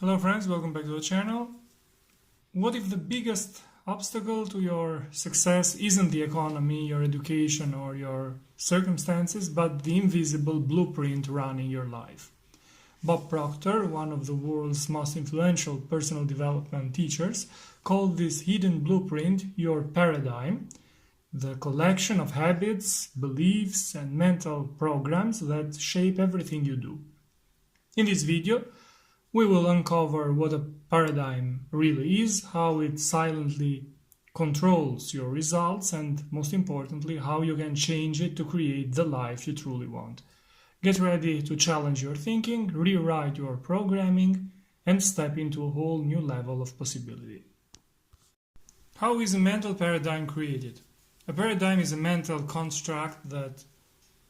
Hello friends, welcome back to the channel. What if the biggest obstacle to your success isn't the economy, your education or your circumstances, but the invisible blueprint running your life? Bob Proctor, one of the world's most influential personal development teachers, called this hidden blueprint your paradigm, the collection of habits, beliefs and mental programs that shape everything you do. In this video, we will uncover what a paradigm really is, how it silently controls your results, and most importantly, how you can change it to create the life you truly want. Get ready to challenge your thinking, rewrite your programming, and step into a whole new level of possibility. How is a mental paradigm created? A paradigm is a mental construct that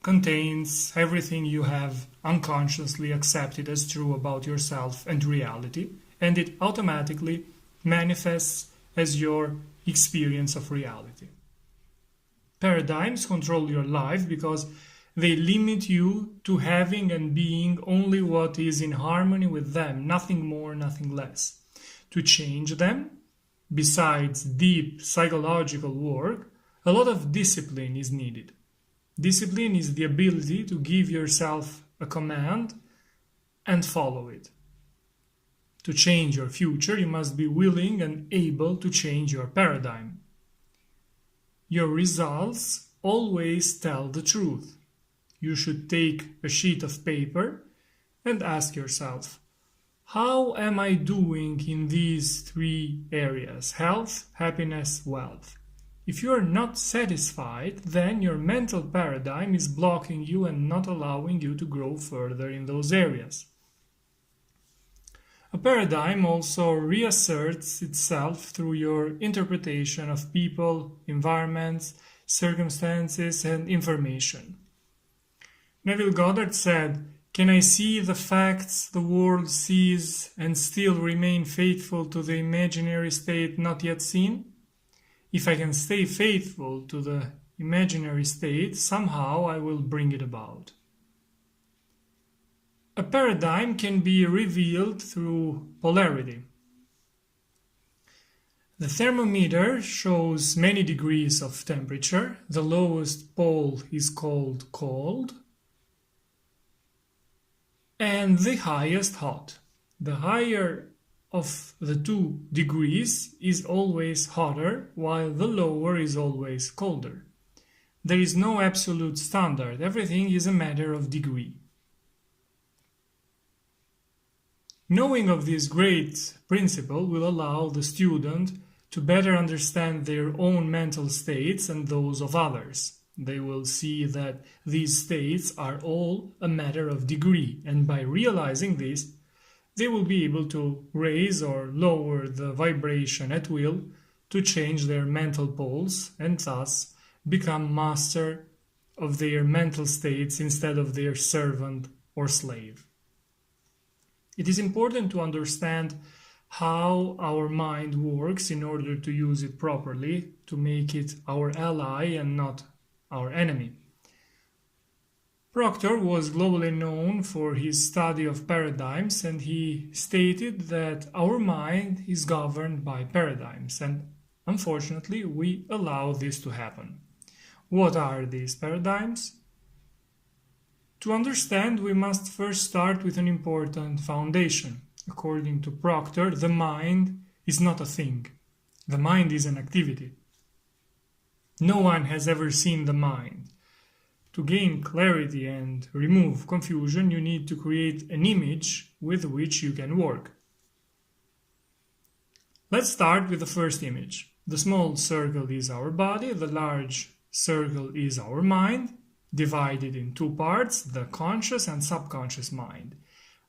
contains everything you have unconsciously accepted as true about yourself and reality, and it automatically manifests as your experience of reality. Paradigms control your life because they limit you to having and being only what is in harmony with them, nothing more, nothing less. To change them, besides deep psychological work, a lot of discipline is needed. Discipline is the ability to give yourself a command and follow it. To change your future, you must be willing and able to change your paradigm. Your results always tell the truth. You should take a sheet of paper and ask yourself, how am I doing in these three areas? Health, happiness, wealth. If you are not satisfied, then your mental paradigm is blocking you and not allowing you to grow further in those areas. A paradigm also reasserts itself through your interpretation of people, environments, circumstances, and information. Neville Goddard said, "Can I see the facts the world sees and still remain faithful to the imaginary state not yet seen? If I can stay faithful to the imaginary state, somehow I will bring it about." A paradigm can be revealed through polarity. The thermometer shows many degrees of temperature. The lowest pole is called cold, and the highest hot. The higher of the 2 degrees is always hotter, while the lower is always colder. There is no absolute standard. Everything is a matter of degree. Knowing of this great principle will allow the student to better understand their own mental states and those of others. They will see that these states are all a matter of degree, and by realizing this, they will be able to raise or lower the vibration at will to change their mental poles and thus become master of their mental states instead of their servant or slave. It is important to understand how our mind works in order to use it properly, to make it our ally and not our enemy. Proctor was globally known for his study of paradigms, and he stated that our mind is governed by paradigms, and unfortunately we allow this to happen. What are these paradigms? To understand, we must first start with an important foundation. According to Proctor, the mind is not a thing. The mind is an activity. No one has ever seen the mind. To gain clarity and remove confusion, you need to create an image with which you can work. Let's start with the first image. The small circle is our body, the large circle is our mind, divided in 2 parts, the conscious and subconscious mind.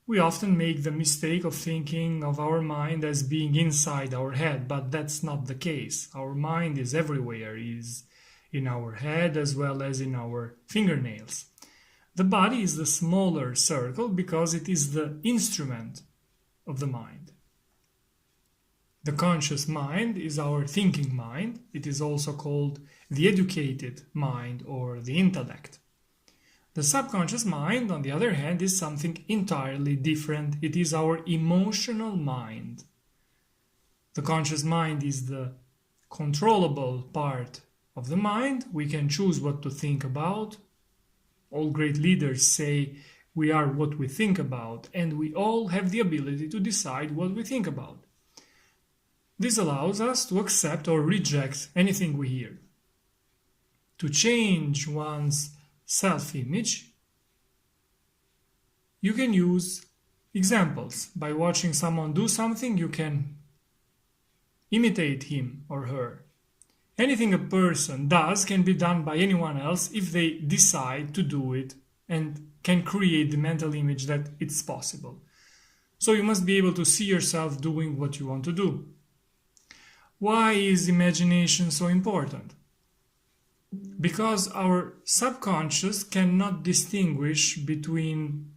We often make the mistake of thinking of our mind as being inside our head, but that's not the case. Our mind is everywhere, is in our head as well as in our fingernails. The body is the smaller circle because it is the instrument of the mind. The conscious mind is our thinking mind. It is also called the educated mind or the intellect. The subconscious mind, on the other hand, is something entirely different. It is our emotional mind. The conscious mind is the controllable part of the mind. We can choose what to think about. All great leaders say we are what we think about, and we all have the ability to decide what we think about. This allows us to accept or reject anything we hear. To change one's self-image, you can use examples. By watching someone do something, you can imitate him or her. Anything a person does can be done by anyone else if they decide to do it and can create the mental image that it's possible. So you must be able to see yourself doing what you want to do. Why is imagination so important? Because our subconscious cannot distinguish between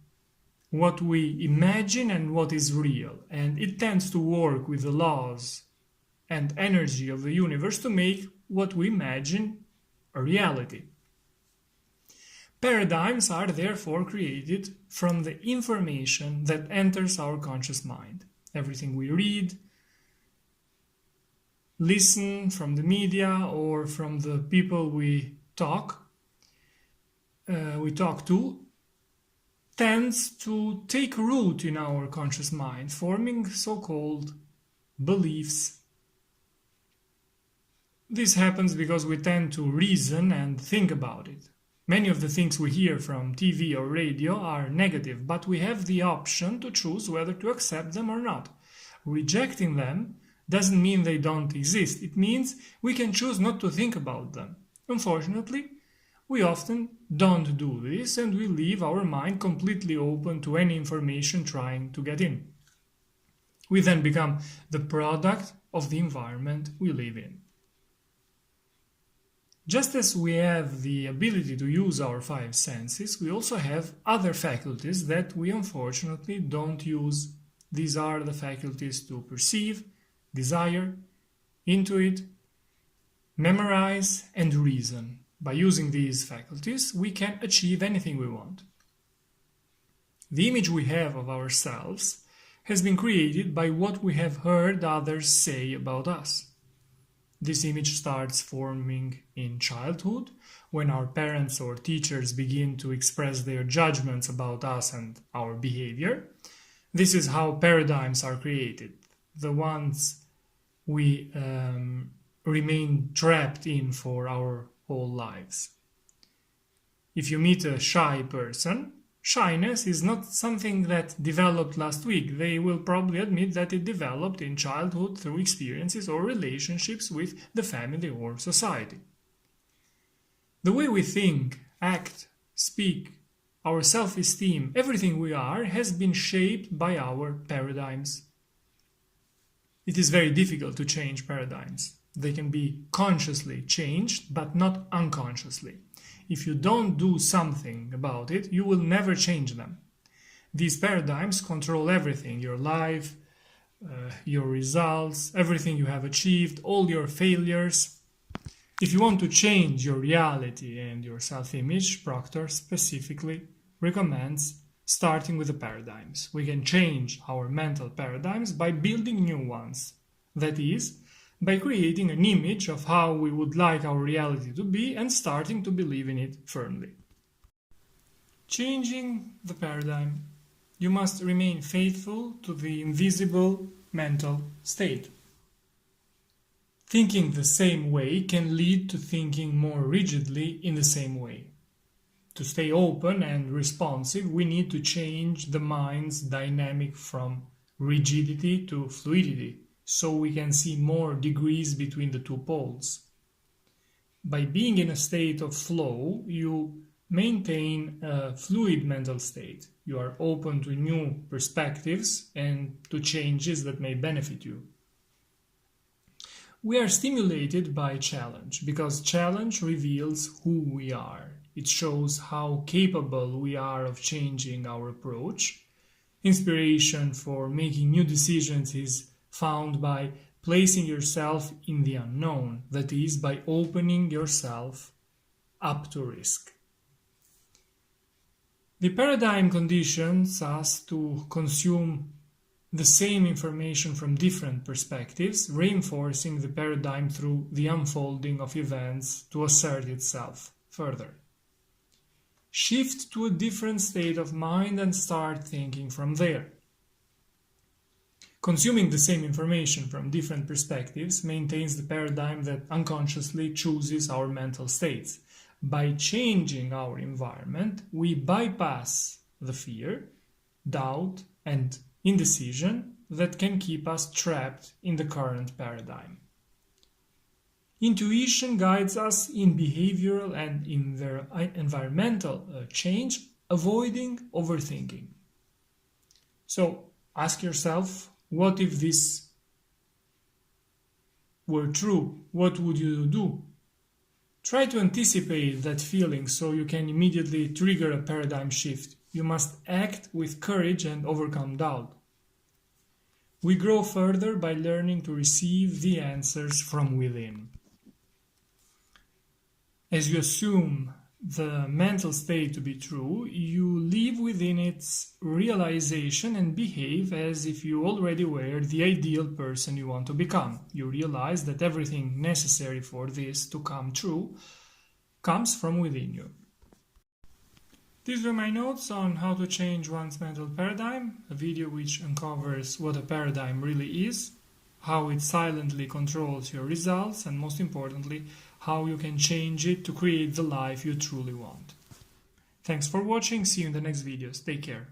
what we imagine and what is real, and it tends to work with the laws and energy of the universe to make what we imagine a reality. Paradigms are therefore created from the information that enters our conscious mind. Everything we read, listen from the media or from the people we talk to tends to take root in our conscious mind, forming so-called beliefs. This happens because we tend to reason and think about it. Many of the things we hear from TV or radio are negative, but we have the option to choose whether to accept them or not. Rejecting them doesn't mean they don't exist. It means we can choose not to think about them. Unfortunately, we often don't do this, and we leave our mind completely open to any information trying to get in. We then become the product of the environment we live in. Just as we have the ability to use our five senses, we also have other faculties that we unfortunately don't use. These are the faculties to perceive, desire, intuit, memorize, and reason. By using these faculties, we can achieve anything we want. The image we have of ourselves has been created by what we have heard others say about us. This image starts forming in childhood, when our parents or teachers begin to express their judgments about us and our behavior. This is how paradigms are created, the ones we remain trapped in for our whole lives. If you meet a shy person, shyness is not something that developed last week. They will probably admit that it developed in childhood through experiences or relationships with the family or society. The way we think, act, speak, our self-esteem, everything we are has been shaped by our paradigms. It is very difficult to change paradigms. They can be consciously changed, but not unconsciously. If you don't do something about it, you will never change them. These paradigms control everything, your life, your results, everything you have achieved, all your failures. If you want to change your reality and your self-image, Proctor specifically recommends starting with the paradigms. We can change our mental paradigms by building new ones. That is, by creating an image of how we would like our reality to be and starting to believe in it firmly. Changing the paradigm, you must remain faithful to the invisible mental state. Thinking the same way can lead to thinking more rigidly in the same way. To stay open and responsive, we need to change the mind's dynamic from rigidity to fluidity, so we can see more degrees between the two poles. By being in a state of flow, you maintain a fluid mental state. You are open to new perspectives and to changes that may benefit you. We are stimulated by challenge, because challenge reveals who we are. It shows how capable we are of changing our approach. Inspiration for making new decisions is found by placing yourself in the unknown, that is, by opening yourself up to risk. The paradigm conditions us to consume the same information from different perspectives, reinforcing the paradigm through the unfolding of events to assert itself further. Shift to a different state of mind and start thinking from there. Consuming the same information from different perspectives maintains the paradigm that unconsciously chooses our mental states. By changing our environment, we bypass the fear, doubt, and indecision that can keep us trapped in the current paradigm. Intuition guides us in behavioral and environmental change, avoiding overthinking. So ask yourself, what if this were true? What would you do? Try to anticipate that feeling so you can immediately trigger a paradigm shift. You must act with courage and overcome doubt. We grow further by learning to receive the answers from within. As you assume the mental state to be true, you live within its realization and behave as if you already were the ideal person you want to become. You realize that everything necessary for this to come true comes from within you. These were my notes on how to change one's mental paradigm, a video which uncovers what a paradigm really is, how it silently controls your results, and most importantly, how you can change it to create the life you truly want. Thanks for watching, see you in the next videos, take care.